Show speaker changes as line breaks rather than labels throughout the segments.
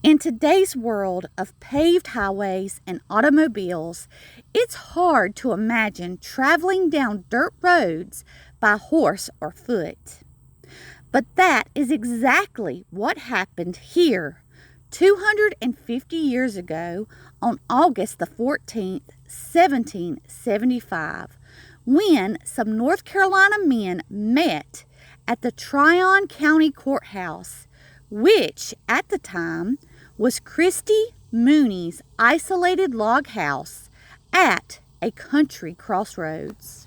In today's world of paved highways and automobiles, it's hard to imagine traveling down dirt roads by horse or foot. But that is exactly what happened here 250 years ago on August the 14th, 1775, when some North Carolina men met at the Tryon County Courthouse, which at the time was Christy Mooney's isolated log house at a country crossroads.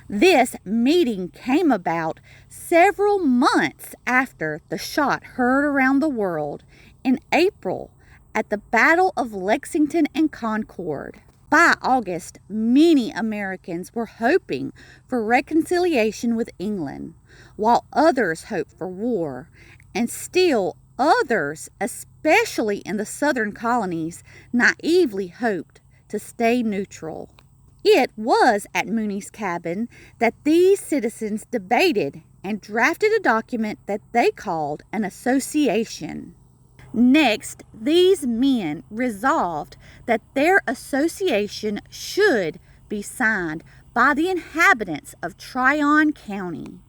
This meeting came about several months after the shot heard around the world in April at the Battle of Lexington and Concord. By August, many Americans were hoping for reconciliation with England, while others hoped for war, and still others, especially in the southern colonies, naively hoped to stay neutral. It was at Mooney's cabin that these citizens debated and drafted a document that they called an association. Next, these men resolved that their association should be signed by the inhabitants of Tryon County.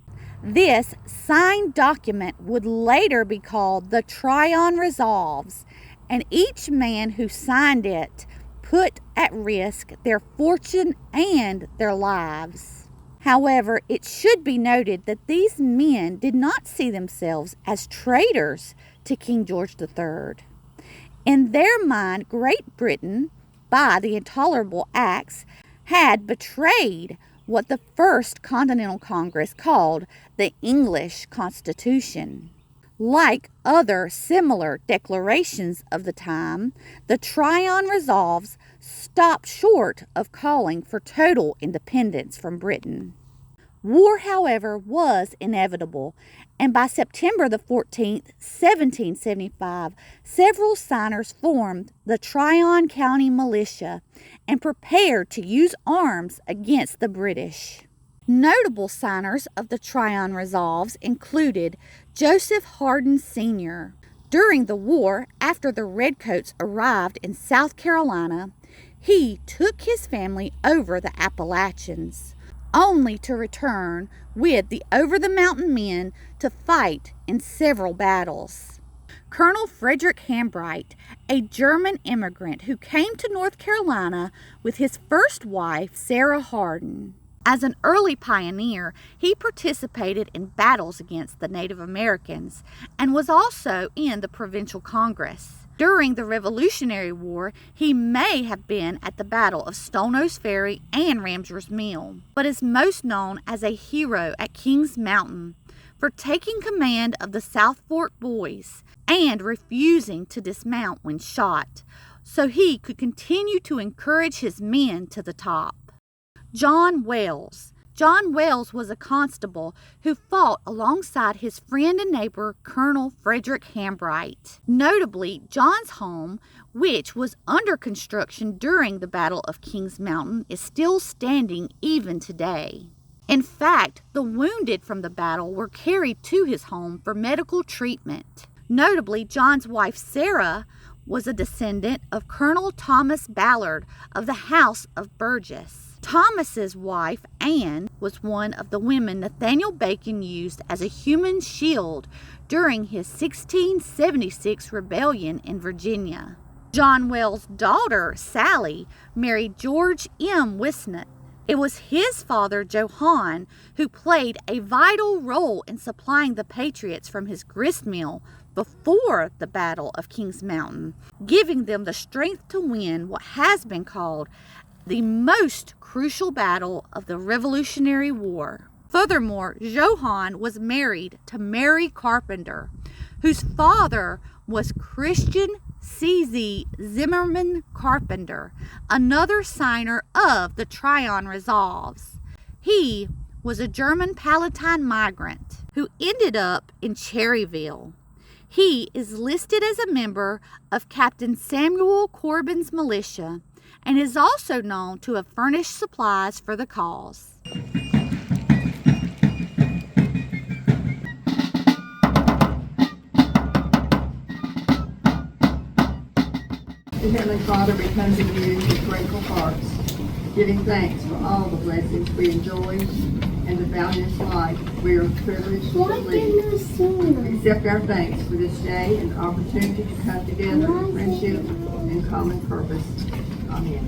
This signed document would later be called the Tryon Resolves, and each man who signed it put at risk their fortune and their lives. However, it should be noted that these men did not see themselves as traitors to King George III. In their mind, Great Britain, by the intolerable acts, had betrayed what the First Continental Congress called the English Constitution. Like other similar declarations of the time, the Tryon Resolves stopped short of calling for total independence from Britain. War, however, was inevitable, and by September the 14th, 1775, several signers formed the Tryon County Militia and prepared to use arms against the British. Notable signers of the Tryon Resolves included Joseph Hardin Sr. During the war, after the Redcoats arrived in South Carolina, he took his family over the Appalachians, only to return with the over-the-mountain men to fight in several battles. Colonel Fredrick Hambright, a German immigrant who came to North Carolina with his first wife, Sarah Hardin. As an early pioneer, he participated in battles against the Native Americans and was also in the Provincial Congress. During the Revolutionary War, he may have been at the Battle of Stone's Ferry and Ramser's Mill, but is most known as a hero at Kings Mountain for taking command of the South Fork Boys and refusing to dismount when shot, so he could continue to encourage his men to the top. John Wells. John Wells was a constable who fought alongside his friend and neighbor, Colonel Fredrick Hambright. Notably, John's home, which was under construction during the Battle of Kings Mountain, is still standing even today. In fact, the wounded from the battle were carried to his home for medical treatment. Notably, John's wife, Sarah, was a descendant of Colonel Thomas Ballard of the House of Burgess. Thomas's wife, Anne, was one of the women Nathaniel Bacon used as a human shield during his 1676 rebellion in Virginia. John Wells' daughter, Sally, married George M. Wisnett. It was his father, Johann, who played a vital role in supplying the Patriots from his grist mill before the Battle of Kings Mountain, giving them the strength to win what has been called the most crucial battle of the Revolutionary War. Furthermore, Johann was married to Mary Carpenter, whose father was Christian CZ Zimmerman Carpenter, another signer of the Tryon Resolves. He was a German Palatine migrant who ended up in Cherryville. He is listed as a member of Captain Samuel Corbin's militia and is also known to have furnished supplies for the cause.
Dear Heavenly Father, we come to you with grateful hearts, giving thanks for all the blessings we enjoy and the boundless life we are privileged to lead. Accept our thanks for this day and the opportunity to come together in friendship and common purpose. Amen.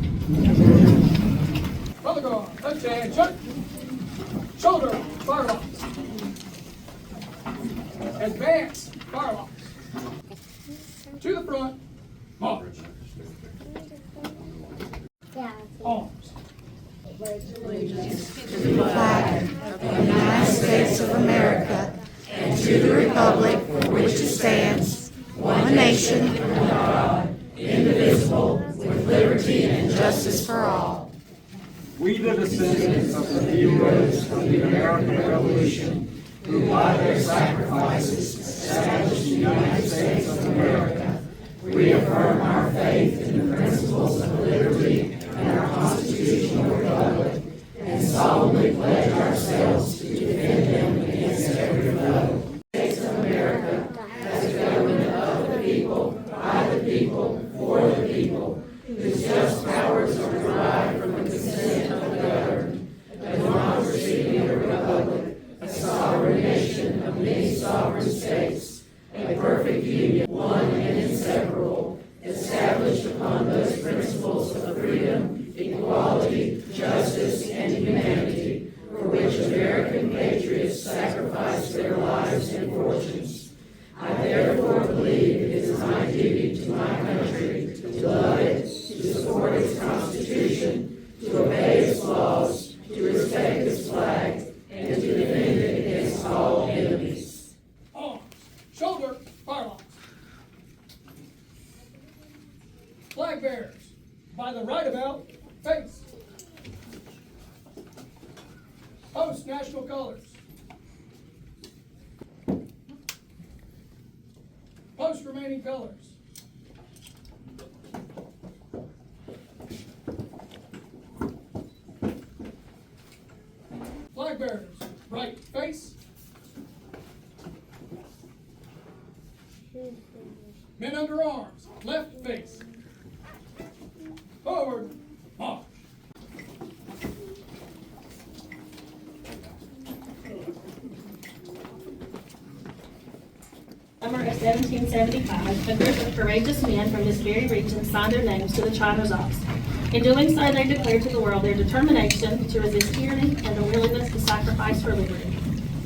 Brother guard, left hand, shut. Shoulder, firelocks. Advance, firelocks. To the front, march. Arms.
Allegiance to the flag of the United States of America and to the republic for which it stands, one nation, under God, indivisible, with liberty and justice for all.
We, the descendants of the heroes of the American Revolution, who by their sacrifices established the United States of America, reaffirm our faith in the principles of liberty and our constitutional republic, and solemnly pledge ourselves to defend them against every foe. The States of America as a government of the people, by the people, for the people, whose just powers are derived from the consent of the governed, a democracy and a republic, a sovereign nation of many sovereign states, a perfect union, one and inseparable, established upon those principles of freedom, equality, justice, and humanity, for which American patriots sacrificed their lives and fortunes. I therefore believe it is my duty to my country to love it, to support its Constitution, to obey its laws, to respect its flag, and to defend it against all enemies.
Arms. Shoulder, firelocks. Flag bearers, by the right about, face. Post national colors. Post remaining colors. Flag bearers, right face. Men under arms, left face. Forward, march.
Summer of 1775, a group of courageous men from this very region signed their names to the Tryon Resolves. In doing so, they declared to the world their determination to resist tyranny and the willingness to sacrifice for liberty.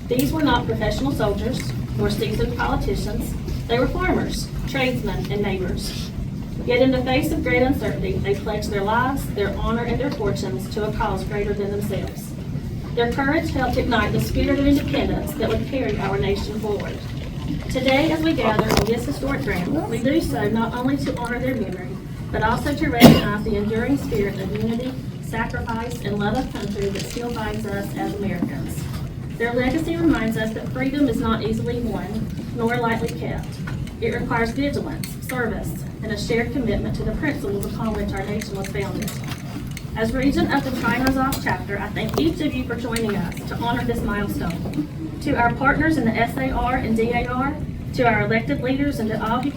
These were not professional soldiers nor seasoned politicians. They were farmers, tradesmen, and neighbors. Yet in the face of great uncertainty, they pledged their lives, their honor, and their fortunes to a cause greater than themselves. Their courage helped ignite the spirit of independence that would carry our nation forward. Today, as we gather on this historic ground, we do so not only to honor their memory, but also to recognize the enduring spirit of unity, sacrifice, and love of country that still binds us as Americans. Their legacy reminds us that freedom is not easily won, nor lightly kept. It requires vigilance, service, and a shared commitment to the principles upon which our nation was founded. As regent of the Tryon Resolve chapter, I thank each of you for joining us to honor this milestone. To our partners in the SAR and DAR, to our elected leaders, and to all who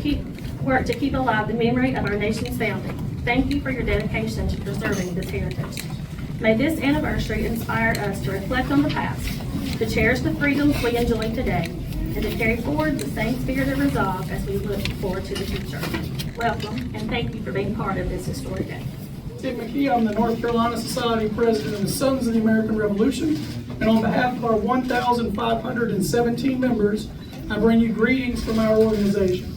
work to keep alive the memory of our nation's founding, thank you for your dedication to preserving this heritage. May this anniversary inspire us to reflect on the past, to cherish the freedoms we enjoy today, and to carry forward the same spirit of resolve as we look forward to the future. Welcome, and thank you for being part of this historic day.
Tim McKee, I'm the North Carolina Society President of the Sons of the American Revolution, and on behalf of our 1,517 members, I bring you greetings from our organization.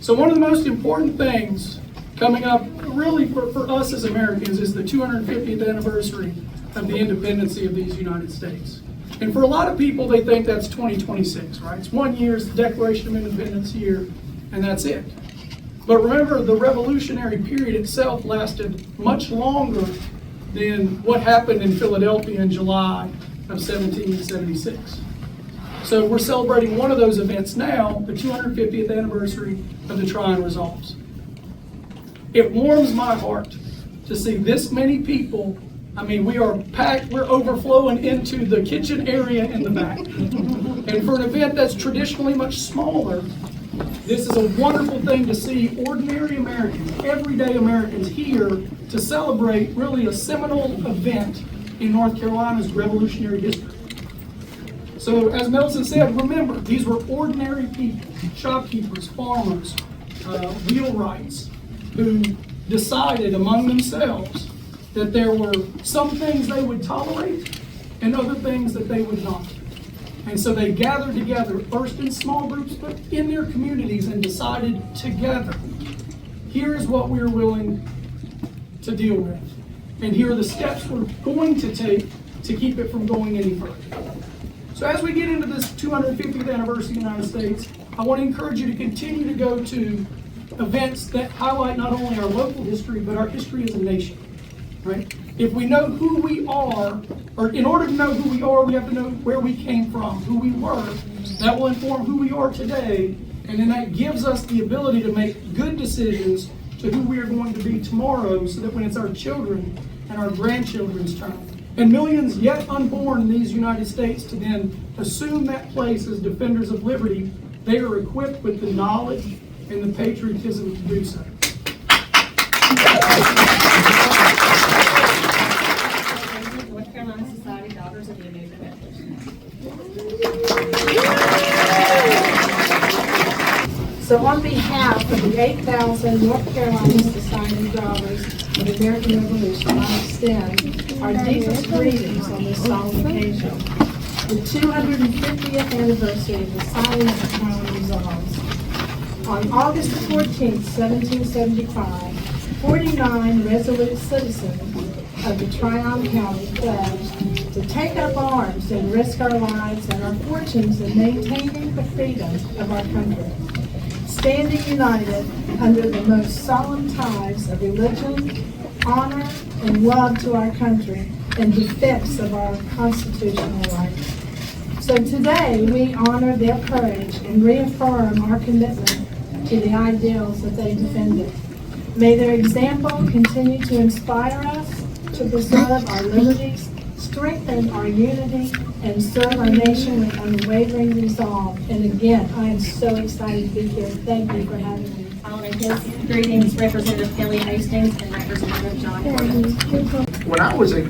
So one of the most important things coming up really for us as Americans is the 250th anniversary of the independence of these United States. And for a lot of people, they think that's 2026, right? It's 1 year, it's the Declaration of Independence year, and that's it. But remember, the revolutionary period itself lasted much longer than what happened in Philadelphia in July of 1776. So we're celebrating one of those events now, the 250th anniversary of the Tryon Resolves. It warms my heart to see this many people. I mean, we are packed, we're overflowing into the kitchen area in the back. And for an event that's traditionally much smaller, This is a wonderful thing to see ordinary Americans, everyday Americans here to celebrate really a seminal event in North Carolina's revolutionary history. So as Nelson said, remember, these were ordinary people, shopkeepers, farmers, wheelwrights, who decided among themselves that there were some things they would tolerate and other things that they would not. And so they gathered together, first in small groups, but in their communities, and decided together, here is what we're willing to deal with. And here are the steps we're going to take to keep it from going any further. So as we get into this 250th anniversary of the United States, I want to encourage you to continue to go to events that highlight not only our local history, but our history as a nation, right? If we know who we are, or in order to know who we are, we have to know where we came from, who we were. That will inform who we are today, and then that gives us the ability to make good decisions to who we are going to be tomorrow, so that when it's our children and our grandchildren's turn, and millions yet unborn in these United States to then assume that place as defenders of liberty, they are equipped with the knowledge and the patriotism to do so.
North Carolina Society Daughters of the American Revolution.
So on behalf of the 8,000 North Carolina Society Daughters of the American Revolution, I extend our deepest greetings on this solemn occasion, the 250th anniversary of the signing of the Tryon Resolves. On August 14, 1775, 49 resolute citizens of the Tryon County pledged to take up arms and risk our lives and our fortunes in maintaining the freedom of our country, standing united under the most solemn ties of religion, honor, and love to our country in defense of our constitutional rights. So today we honor their courage and reaffirm our commitment to the ideals that they defended. May their example continue to inspire us to preserve our liberties, strengthen our unity, and serve our nation with unwavering resolve. And again, I am so excited to be here. Thank you for having me.
Following his greetings, Representative Kelly Hastings and Representative John Gordon.
When I was a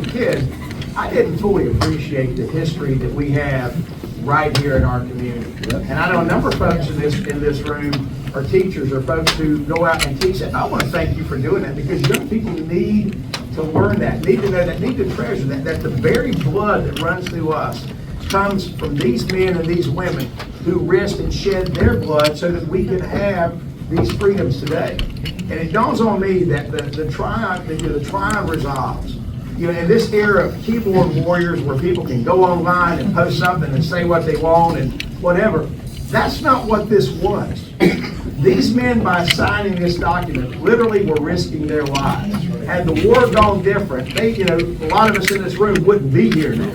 kid, I didn't fully appreciate the history that we have right here in our community. And I know a number of folks in this room are teachers or folks who go out and teach it. I want to thank you for doing that, because young people need to learn that, need to know that, need to treasure that, that the very blood that runs through us comes from these men and these women who risked and shed their blood so that we could have these freedoms today. And it dawns on me that the Tryon Resolves, you know, in this era of keyboard warriors where people can go online and post something and say what they want and whatever, that's not what this was. These men, by signing this document, literally were risking their lives. Had the war gone different, a lot of us in this room wouldn't be here now.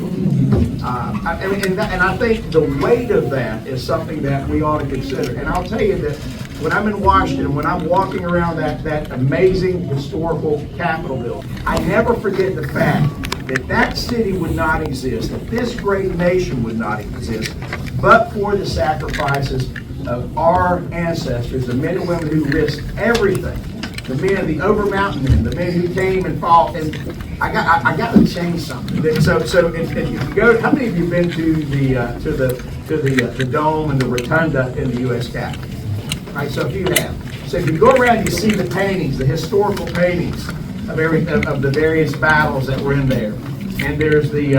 And I think the weight of that is something that we ought to consider. And I'll tell you that when I'm in Washington, when I'm walking around that amazing historical Capitol building, I never forget the fact that that city would not exist, that this great nation would not exist, but for the sacrifices of our ancestors, the men and women who risked everything, the men, the Overmountain men, the men who came and fought. And I got to change something. So if you go, how many of you have been to the Dome and the Rotunda in the U.S. Capitol? Right, so if you have. So if you go around, you see the paintings, the historical paintings of the various battles that were in there. And there's the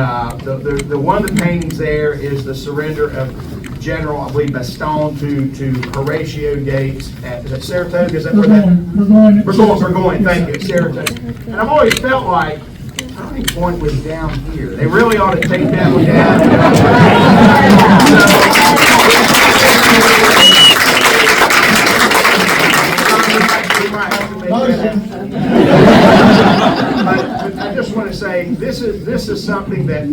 one of the paintings there is the surrender of General, I believe, Baston to Horatio Gates at, is that Saratoga? Is that where that? Burgoyne, thank you, Saratoga. And I've always felt like turning point was down here. They really ought to take that one down. But I just want to say this is something that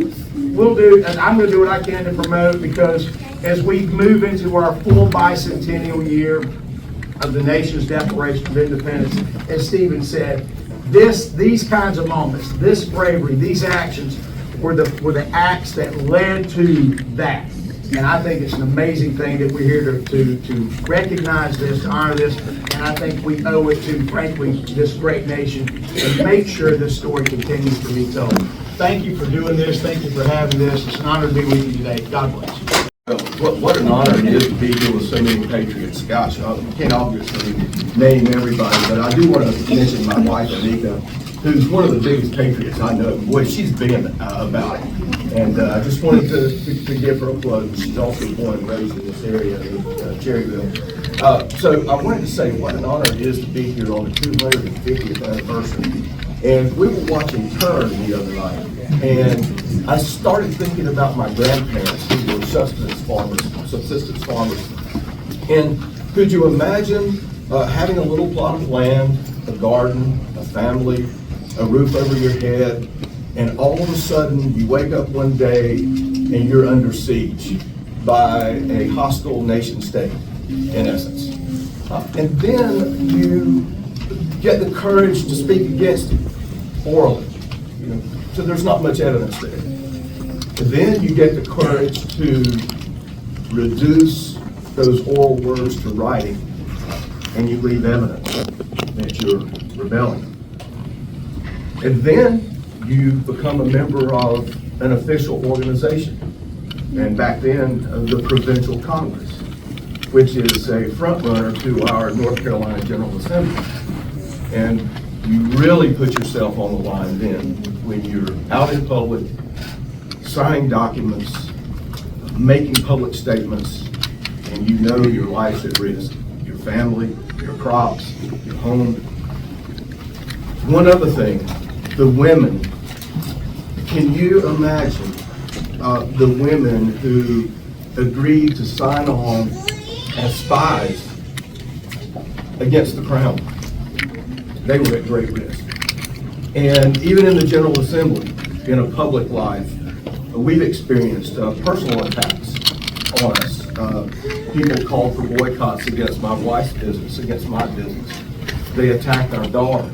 we'll do, and I'm going to do what I can to promote, because as we move into our full bicentennial year of the nation's Declaration of Independence, as Stephen said, these kinds of moments, this bravery, these actions were the acts that led to that.
And I think it's an amazing thing that we're here to recognize this, to honor this, and I think we owe it to, frankly, this great nation to make sure this story continues to be told. Thank you for doing this. Thank you for having this. It's an honor to be with you today. God bless you.
What an honor it is to be here with so many patriots. Gosh, I can't obviously name everybody, but I do want to mention my wife, Anika, who's one of the biggest patriots I know. Boy, she's been about it. And I just wanted to give her a plug. She's also born and raised in this area of Cherryville. So I wanted to say what an honor it is to be here on the 250th anniversary. And we were watching Turn the other night, and I started thinking about my grandparents who were subsistence farmers. And could you imagine having a little plot of land, a garden, a family, a roof over your head, and all of a sudden you wake up one day and you're under siege by a hostile nation state, in essence. And then you get the courage to speak against it orally. So there's not much evidence there. And then you get the courage to reduce those oral words to writing, and you leave evidence that you're rebelling. And then you become a member of an official organization, and back then the Provincial Congress, which is a front runner to our North Carolina General Assembly. And you really put yourself on the line then when you're out in public, signing documents, making public statements, and you know your life's at risk, your family, your crops, your home. One other thing, the women. Can you imagine the women who agreed to sign on as spies against the crown? They were at great risk. And even in the General Assembly, in a public life, we've experienced personal attacks on us. People called for boycotts against my wife's business, against my business. They attacked our daughter.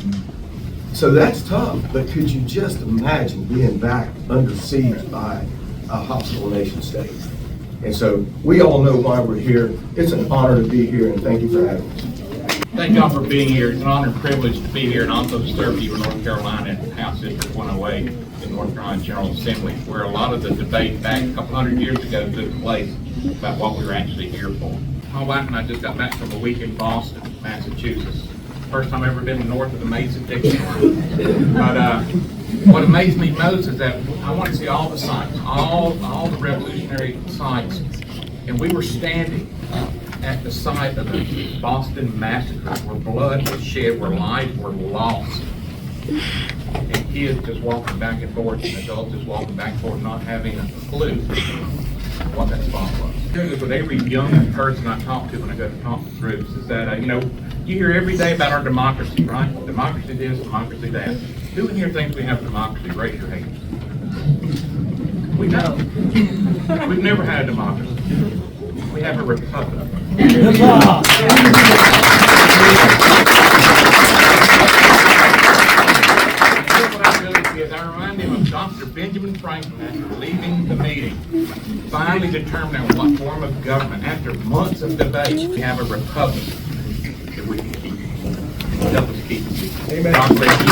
So that's tough, but could you just imagine being back under siege by a hostile nation state? And so we all know why we're here. It's an honor to be here, and thank you for having us.
Thank y'all for being here. It's an honor and privilege to be here and also to serve you in North Carolina at House District 108 in North Carolina General Assembly, where a lot of the debate back a couple hundred years ago took place about what we were actually here for. My wife and I just got back from a week in Boston, Massachusetts. First time I've ever been north of the Mason-Dixon line. But what amazed me most is that I wanted to see all the sites, all the revolutionary sites, and we were standing at the site of the Boston Massacre, where blood was shed, where lives were lost. And kids just walking back and forth, and adults just walking back and forth, not having a clue what that spot was. With every young person I talk to when I go to conference groups is that, you hear every day about our democracy, right? Democracy this, democracy that. Who in here thinks we have democracy? Raise your hand. We don't. We've never had a democracy. We have a republic. I remind him of Dr. Benjamin Franklin after leaving the meeting, finally determining what form of government, after months of debate, we have a republic that we can keep. Help us keep it.
Amen.
God bless you.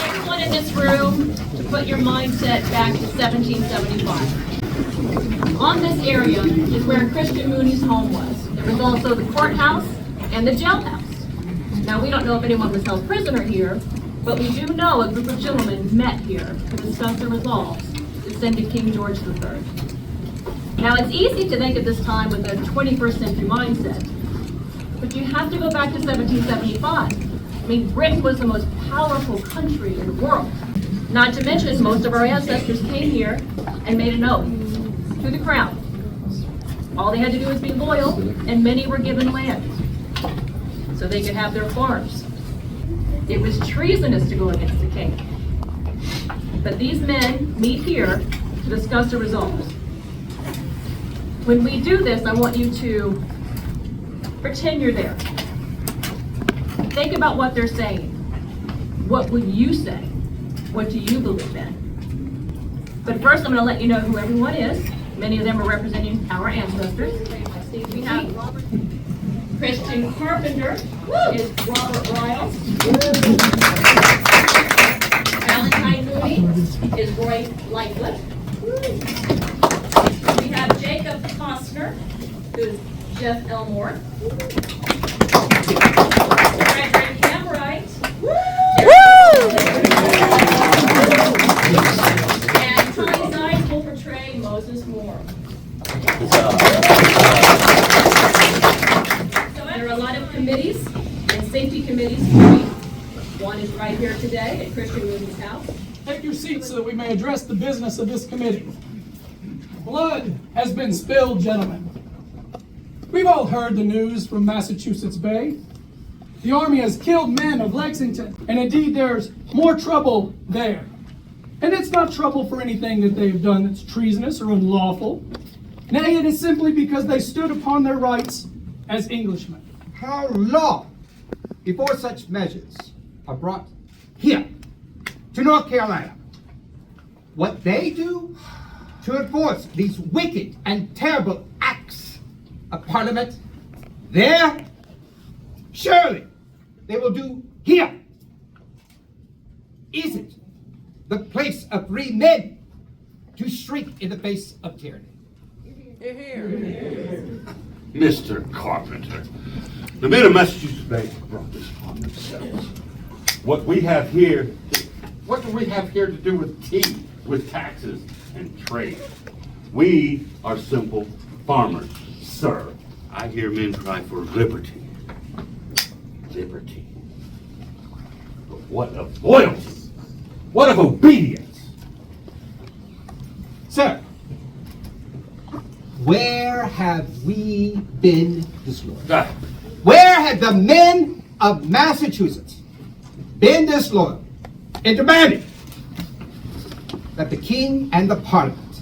Everyone in this room to put your mindset back to 1775. On this area is where Christian Mooney's home was. There was also the courthouse and the jailhouse. Now, we don't know if anyone was held prisoner here, but we do know a group of gentlemen met here to discuss the resolves to send to King George III. Now, it's easy to think at this time with a 21st century mindset, but you have to go back to 1775. I mean, Britain was the most powerful country in the world. Not to mention, most of our ancestors came here and made an oath to the crown. All they had to do was be loyal, and many were given land so they could have their farms. It was treasonous to go against the king. But these men meet here to discuss the results. When we do this, I want you to pretend you're there. Think about what they're saying. What would you say? What do you believe in?
But first, I'm going to let you know who everyone is. Many of them are representing our ancestors. We have Christian Carpenter is Robert Riles. Valentine Mooney is Roy Lightfoot. We have Jacob Costner, who is Jeff Elmore. Fredrick Hambright. And Tony's eyes will portray Moses Moore. So there are a lot of committees and safety committees. One is right here today at Christian Mooney's house.
Take your seats so that we may address the business of this committee. Blood has been spilled, gentlemen. We've all heard the news from Massachusetts Bay. The Army has killed men of Lexington, and indeed there's more trouble there. And it's not trouble for anything that they've done that's treasonous or unlawful. Nay, it is simply because they stood upon their rights as Englishmen.
How long before such measures are brought here to North Carolina? What they do to enforce these wicked and terrible acts of Parliament, there, surely they will do here. Is it the place of free men to shrink in the face of tyranny?
Mr. Carpenter, the men of Massachusetts Bay have brought this upon themselves. What do we have here to do with tea, with taxes and trade? We are simple farmers, sir. I hear men cry for liberty. Liberty. But what of loyalty? What of obedience?
Sir, where have we been disloyal? Where have the men of Massachusetts been disloyal in demanding that the King and the Parliament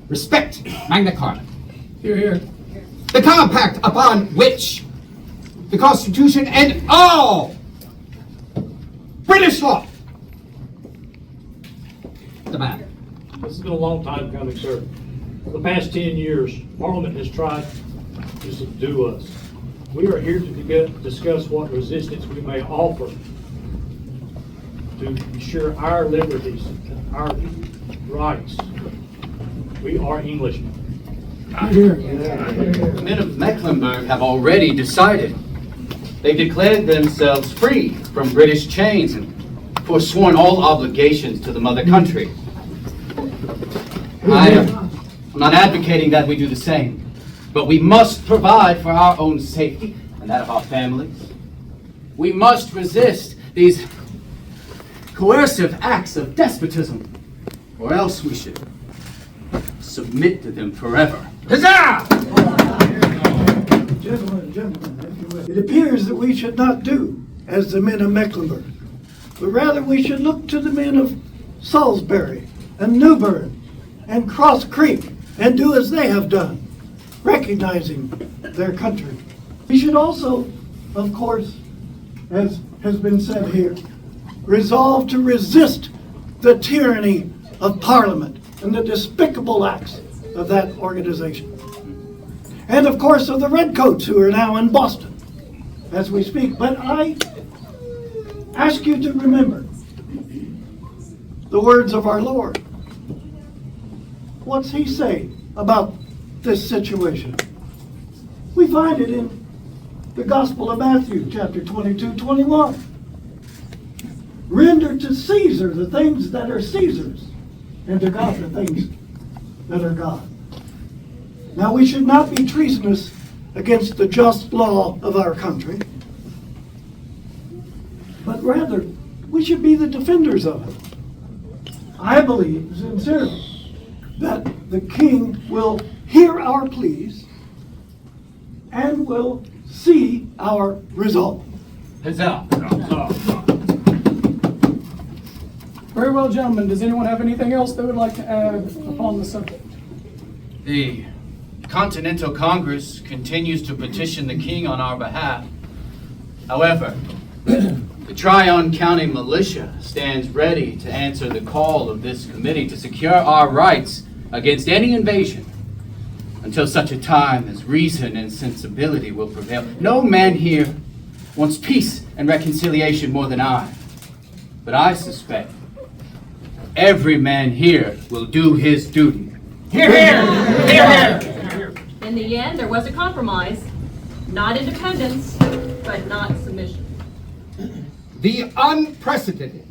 respect Magna Carta?
Hear, hear.
The compact upon which the Constitution and all British law demand.
This has been a long time coming, sir. For the past 10 years, Parliament has tried to subdue us. We are here to discuss what resistance we may offer to ensure our liberties and our rights. We are Englishmen.
The men of Mecklenburg have already decided. They declared themselves free from British chains and forsworn all obligations to the mother country. I'm not advocating that we do the same, but we must provide for our own safety and that of our families. We must resist these coercive acts of despotism, or else we should submit to them forever.
Huzzah!
Gentlemen, if you will. It appears that we should not do as the men of Mecklenburg, but rather we should look to the men of Salisbury and Newbern and Cross Creek and do as they have done, recognizing their country. We should also, of course, as has been said here, resolve to resist the tyranny of Parliament and the despicable acts of that organization. And of course of the Redcoats who are now in Boston as we speak. But I ask you to remember the words of our Lord. What's he say about this situation? We find it in the Gospel of Matthew, chapter 22-21. Render to Caesar the things that are Caesar's, and to God the things that are God. Now we should not be treasonous against the just law of our country, but rather we should be the defenders of it. I believe sincerely that the King will hear our pleas and will see our resolve.
Huzzah!
Very well, gentlemen. Does anyone have anything else they would like to add upon the subject?
The Continental Congress continues to petition the King on our behalf. However, The Tryon County Militia stands ready to answer the call of this committee to secure our rights against any invasion until such a time as reason and sensibility will prevail. No man here wants peace and reconciliation more than I, but I suspect every man here will do his duty. Hear, hear! Hear, hear!
In the end, there was a compromise. Not independence, but not submission.
The unprecedented,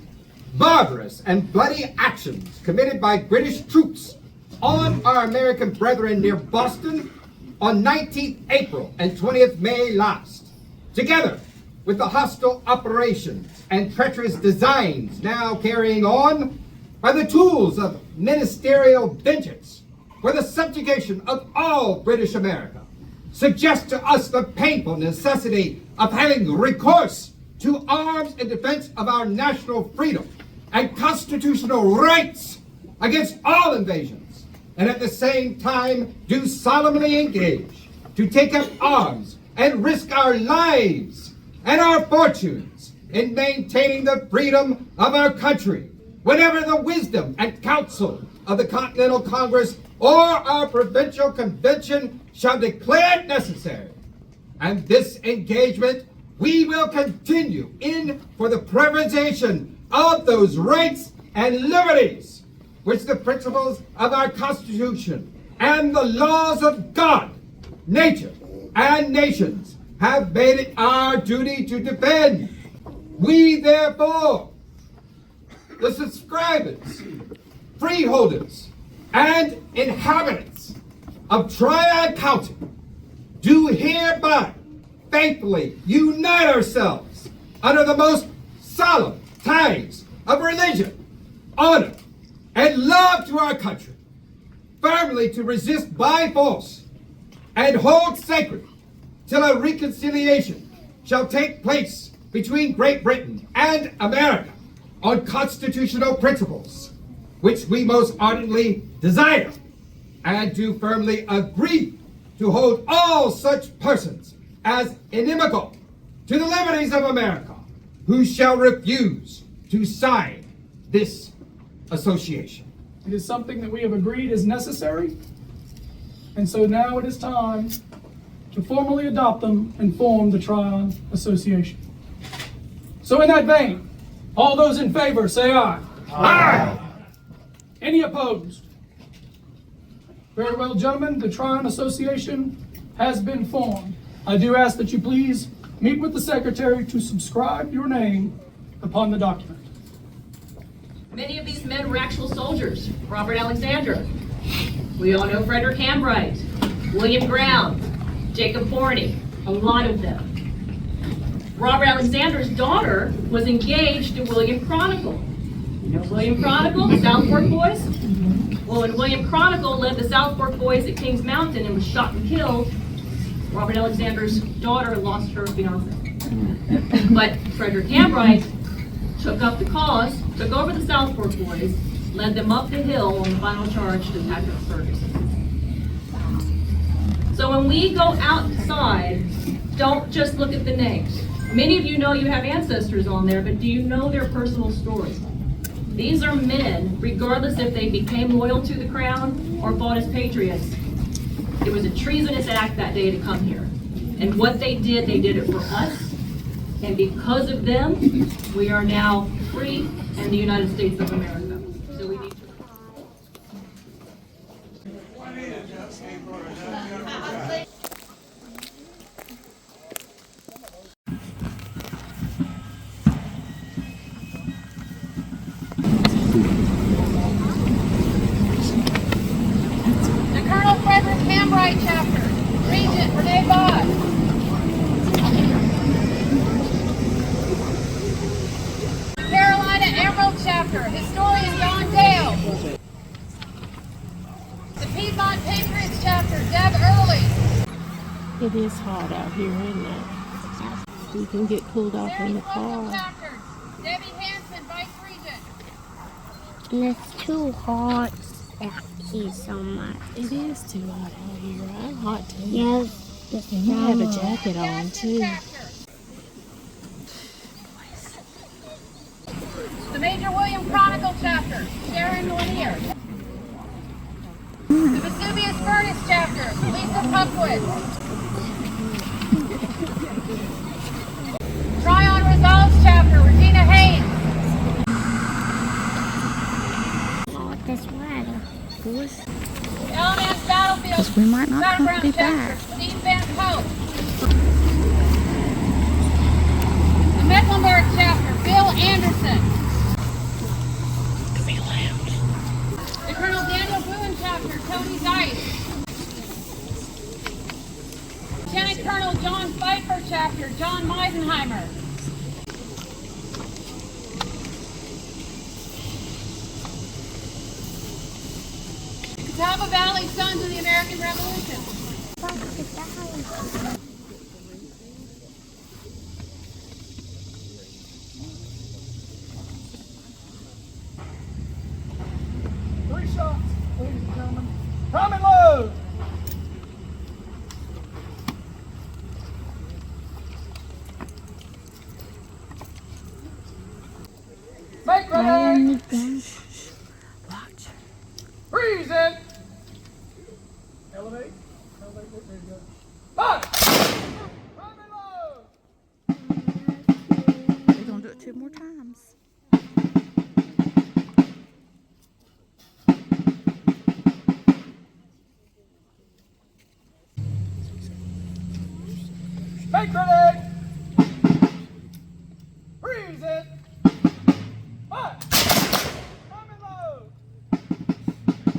barbarous, and bloody actions committed by British troops on our American brethren near Boston on 19th April and 20th May last, together with the hostile operations and treacherous designs now carrying on, are the tools of ministerial vengeance for the subjugation of all British America, suggest to us the painful necessity of having recourse to arms in defense of our national freedom and constitutional rights against all invasions, and at the same time do solemnly engage to take up arms and risk our lives and our fortunes in maintaining the freedom of our country whenever the wisdom and counsel of the Continental Congress or our provincial convention shall declare it necessary. And this engagement we will continue in for the preservation of those rights and liberties which the principles of our Constitution and the laws of God, nature, and nations have made it our duty to defend. We therefore, the subscribers, freeholders, and inhabitants of Tryon County, do hereby faithfully unite ourselves under the most solemn ties of religion, honor, and love to our country, firmly to resist by force and hold sacred till a reconciliation shall take place between Great Britain and America on constitutional principles, which we most ardently desire, and do firmly agree to hold all such persons as inimical to the liberties of America who shall refuse to sign this association.
It is something that we have agreed is necessary, and so now it is time to formally adopt them and form the Tryon Association. So in that vein, all those in favor say aye.
Aye.
Any opposed? Very well, gentlemen, the Tryon Association has been formed. I do ask that you please meet with the secretary to subscribe your name upon the document.
Many of these men were actual soldiers. Robert Alexander. We all know Fredrick Hambright, William Brown, Jacob Forney, a lot of them. Robert Alexander's daughter was engaged to William Chronicle. You know William Chronicle, the South Fork Boys? Well, when William Chronicle led the South Fork Boys at Kings Mountain and was shot and killed, Robert Alexander's daughter lost her fiance. But Fredrick Hambright took up the cause, took over the South Fork Boys, led them up the hill on the final charge to attack Ferguson. So when we go outside, don't just look at the names. Many of you know you have ancestors on there, but do you know their personal story? These are men, regardless if they became loyal to the crown or fought as patriots. It was a treasonous act that day to come here. And what they did it for us. And because of them, we are now free in the United States of America. So we need to...
The Colonel Fredrick Hambright chapter. Regent Renee Bott. Carolina Emerald chapter. Historian Don Dale. The Piedmont Patriots chapter. Deb Early.
It is hot out here, isn't it? You can get cooled off in the car.
Chapter. Debbie Hanson, Vice Regent.
And it's too hot out here so much.
It is too hot out here. I'm hot too.
Yes,
and you have a jacket on too.
Brian Lanier. The Vesuvius Furnace chapter, Lisa Puckwood. Tryon Resolves chapter, Regina Haynes.
This water.
Elements Battlefield.
Because we might not
Background
be
chapter,
back.
Steve Van Pope. The Mecklenburg chapter, Bill Anderson. The Colonel Daniel Boone chapter, Tony Dice. Lieutenant Colonel John Pfeiffer chapter, John Meisenheimer. Catawba Valley Sons of the American Revolution.
Three shots, ladies and gentlemen. Prime and load. Make ready.
Watch.
Freeze it. Elevate. Elevate. There you go. Fire. Prime and load.
We're going to do it 2 more times.
Make ready. Freeze it. Fire. Prime and load.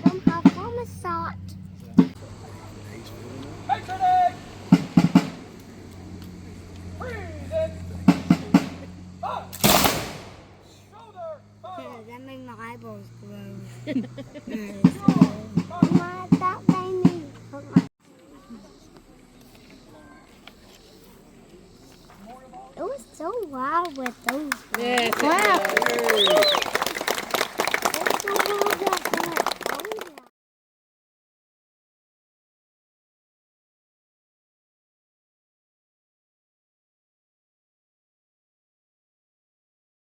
Somehow from a shot.
Make ready. Freeze it. Fire. Shoulder. Fire.
That made my eyeballs glow. Mama, that made me hurt my... It was so loud with those.
Clap.